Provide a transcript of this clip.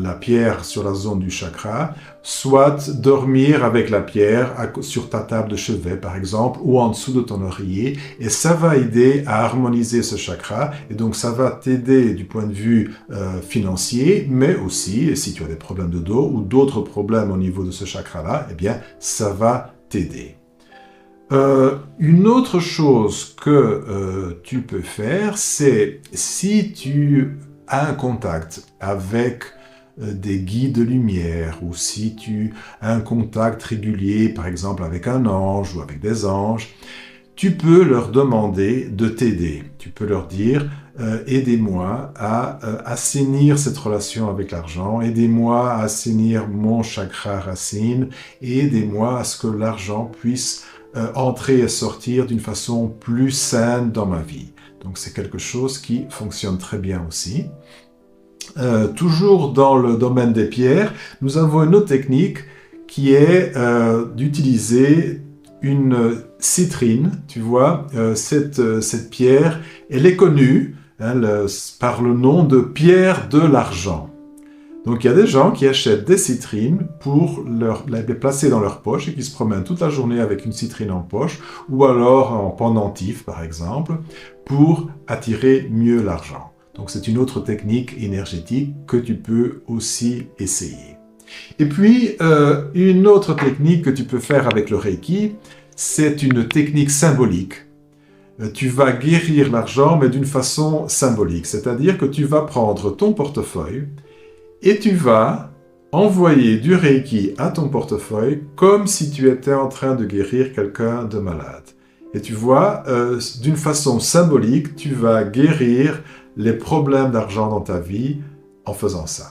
la pierre sur la zone du chakra, soit dormir avec la pierre sur ta table de chevet, par exemple, ou en dessous de ton oreiller, et ça va aider à harmoniser ce chakra, et donc ça va t'aider du point de vue financier, mais aussi, si tu as des problèmes de dos ou d'autres problèmes au niveau de ce chakra-là, eh bien, ça va t'aider. Une autre chose que tu peux faire, c'est si tu as un contact avec des guides de lumière, ou si tu as un contact régulier, par exemple avec un ange ou avec des anges, tu peux leur demander de t'aider. Tu peux leur dire aidez-moi à assainir cette relation avec l'argent, aidez-moi à assainir mon chakra racine, et aidez-moi à ce que l'argent puisse entrer et sortir d'une façon plus saine dans ma vie. Donc c'est quelque chose qui fonctionne très bien aussi. Toujours dans le domaine des pierres, nous avons une autre technique qui est d'utiliser une citrine. Tu vois, cette pierre, elle est connue par le nom de pierre de l'argent. Donc il y a des gens qui achètent des citrines pour les placer dans leur poche et qui se promènent toute la journée avec une citrine en poche, ou alors en pendentif par exemple, pour attirer mieux l'argent. Donc c'est une autre technique énergétique que tu peux aussi essayer. Et puis, une autre technique que tu peux faire avec le Reiki, c'est une technique symbolique. Tu vas guérir l'argent, mais d'une façon symbolique. C'est-à-dire que tu vas prendre ton portefeuille et tu vas envoyer du Reiki à ton portefeuille comme si tu étais en train de guérir quelqu'un de malade. Et tu vois, d'une façon symbolique, tu vas guérir les problèmes d'argent dans ta vie en faisant ça.